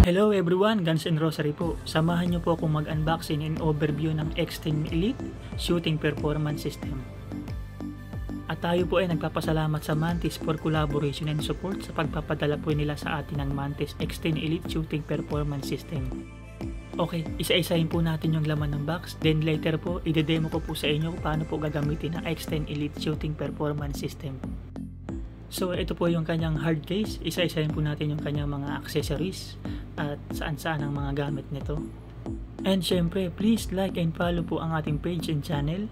Hello everyone, Guns N' Rosary po. Samahan niyo po akong mag-unboxing and overview ng X10 Elite Shooting Performance System. At tayo po ay nagpapasalamat sa Mantis for collaboration and support sa pagpapadala po nila sa atin ng Mantis X10 Elite Shooting Performance System. Okay, isa-isahin po natin yung laman ng box, then later po i-demo ko po sa inyo kung paano po gagamitin ang X10 Elite Shooting Performance System. So ito po yung kanyang hard case, isa-isahin po natin yung kanyang mga accessories at saan-saan ang mga gamit nito. And syempre, please like and follow po ang ating page and channel.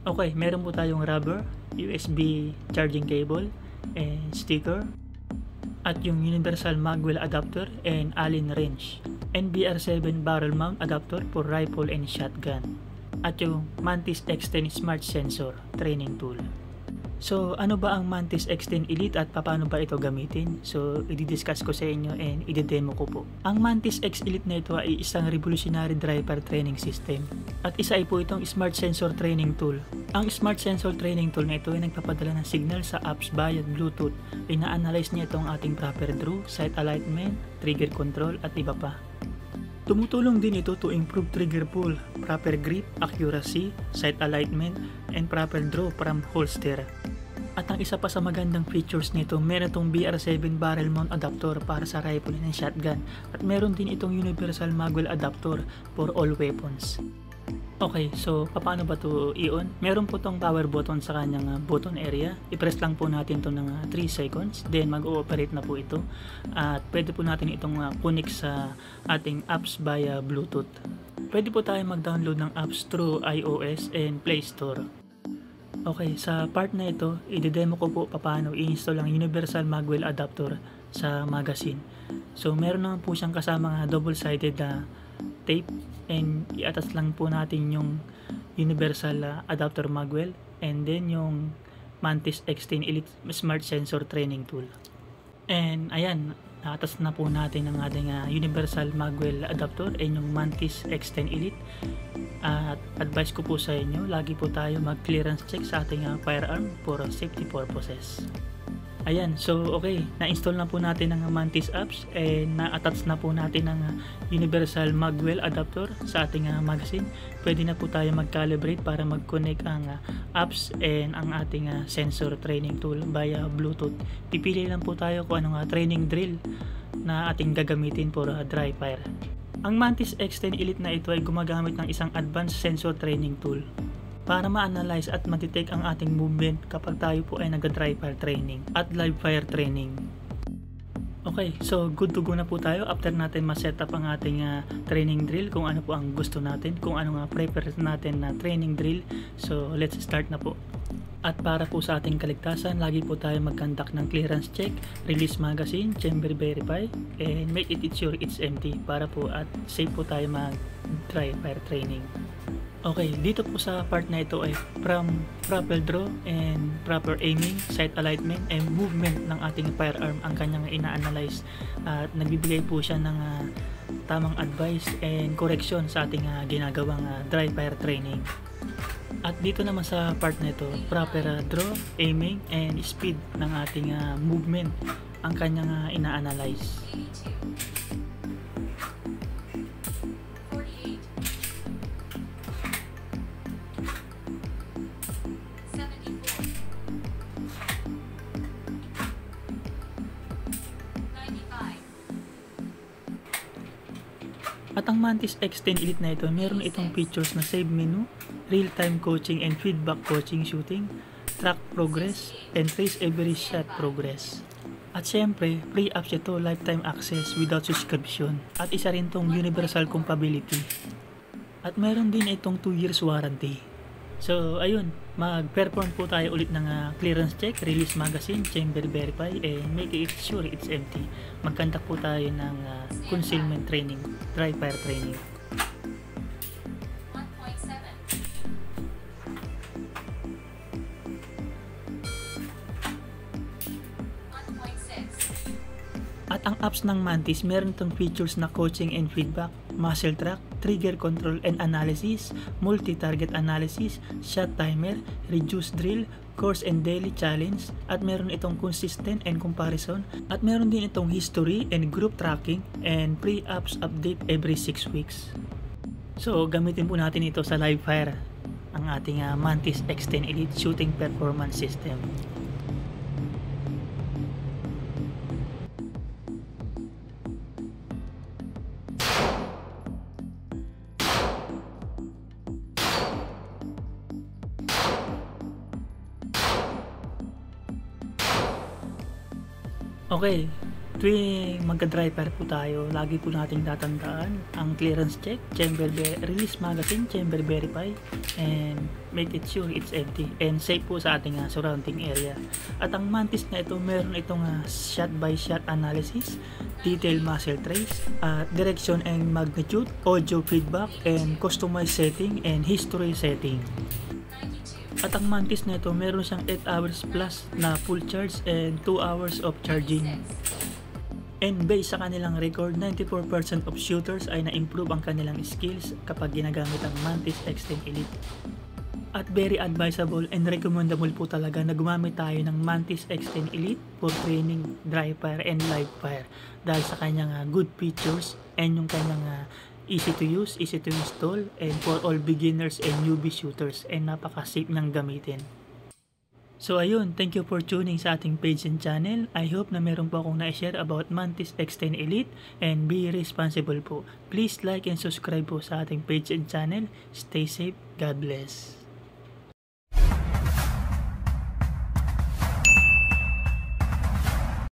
Okay, meron po tayong rubber, USB charging cable, and sticker, at yung universal magwell adapter and Allen wrench, and BR7 barrel mount adapter for rifle and shotgun, at yung Mantis X10 Smart Sensor training tool. So, ano ba ang Mantis X10 Elite at paano ba ito gamitin? So, i-discuss ko sa inyo and i-demo ko po. Ang Mantis X Elite na ito ay isang revolutionary driver training system. At isa ay po itong Smart Sensor Training Tool. Ang Smart Sensor Training Tool na ito ay nagpapadala ng signal sa apps via Bluetooth. Ina-analyze niya itong ating proper draw, sight alignment, trigger control at iba pa. Tumutulong din ito to improve trigger pull, proper grip, accuracy, sight alignment, and proper draw from holster. At ang isa pa sa magandang features nito, meron itong BR7 barrel mount adapter para sa rifle and shotgun, at meron din itong universal magwell adapter for all weapons. Okay, so paano ba ito i-on? Meron po itong power button sa kanyang button area. I-press lang po natin ito ng 3 seconds, then mag-ooperate na po ito. At pwede po natin itong connect sa ating apps via Bluetooth. Pwede po tayo mag-download ng apps through iOS and Play Store. Okay, sa part na ito, i-demo ko po paano i-install ang universal magwell adapter sa magazine. So meron naman po siyang kasamang double-sided tape, and i-attach lang po natin yung universal adapter magwell and then yung Mantis X10 Elite Smart Sensor Training Tool. And ayan, attach na po natin ang ating universal magwell adapter and yung Mantis X10 Elite. At advice ko po sa inyo, lagi po tayo mag-clearance check sa ating firearm for safety purposes. Ayan, so okay, na-install na po natin ang Mantis apps and na-attach na po natin ang universal magwell adapter sa ating magazine. Pwede na po tayo mag-calibrate para mag-connect ang apps and ang ating sensor training tool via Bluetooth. Pipili lang po tayo kung anong training drill na ating gagamitin for dry fire. Ang Mantis X10 Elite na ito ay gumagamit ng isang advanced sensor training tool para ma-analyze at ma-detect ang ating movement kapag tayo po ay nag-dry fire training at live fire training. Okay, so good to go na po tayo after natin ma-set up ang ating training drill, kung ano po ang gusto natin, kung ano prefer natin na training drill. So let's start na po. At para po sa ating kaligtasan, lagi po tayo mag-conduct ng clearance check, release magazine, chamber verify, and make it sure it's empty para po at safe po tayo mag-dry fire training. Okay, dito po sa part na ito ay from proper draw and proper aiming, sight alignment, and movement ng ating firearm ang kanyang ina-analyze, at nagbibigay po siya ng tamang advice and correction sa ating ginagawang dry fire training. At dito naman sa part na ito, proper draw, aiming, and speed ng ating movement ang kanyang ina-analyze. At ang Mantis X10 Elite na ito, meron itong features na save menu, real-time coaching and feedback coaching shooting, track progress, and trace every shot progress. At syempre, free apps ito, lifetime access without subscription. At isa rin itong universal compatibility. At meron din itong 2 years warranty. So ayun, mag-perform po tayo ulit ng clearance check, release magazine, chamber verify, and make it sure it's empty. Mag-conduct po tayo ng concealment training, dry fire training. At ang apps ng Mantis, meron itong features na coaching and feedback, muscle track, trigger control and analysis, multi-target analysis, shot timer, reduce drill, course and daily challenge, at meron itong consistent and comparison, at meron din itong history and group tracking, and free apps update every 6 weeks. So gamitin po natin ito sa live fire, ang ating Mantis X10 Elite Shooting Performance System. Okay, tuwing magka-dry fire po tayo, lagi po nating tatandaan ang clearance check, release magazine, chamber verify, and make it sure it's empty and safe po sa ating surrounding area. At ang Mantis na ito, meron itong shot by shot analysis, detailed muzzle trace, direction and magnitude, audio feedback, and customized setting and history setting. At ang Mantis na ito, meron siyang 8 hours plus na full charge and 2 hours of charging. And based sa kanilang record, 94% of shooters ay na-improve ang kanilang skills kapag ginagamit ang Mantis X10 Elite. At very advisable and recommendable po talaga na gumamit tayo ng Mantis X10 Elite for training, dry fire, and live fire dahil sa kanyang good features and yung kanyang easy to use, easy to install, and for all beginners and newbie shooters, and napaka-safe niyang gamitin. So ayun, thank you for tuning sa ating page and channel. I hope na meron po akong na-share about Mantis X10 Elite, and be responsible po. Please like and subscribe po sa ating page and channel. Stay safe. God bless.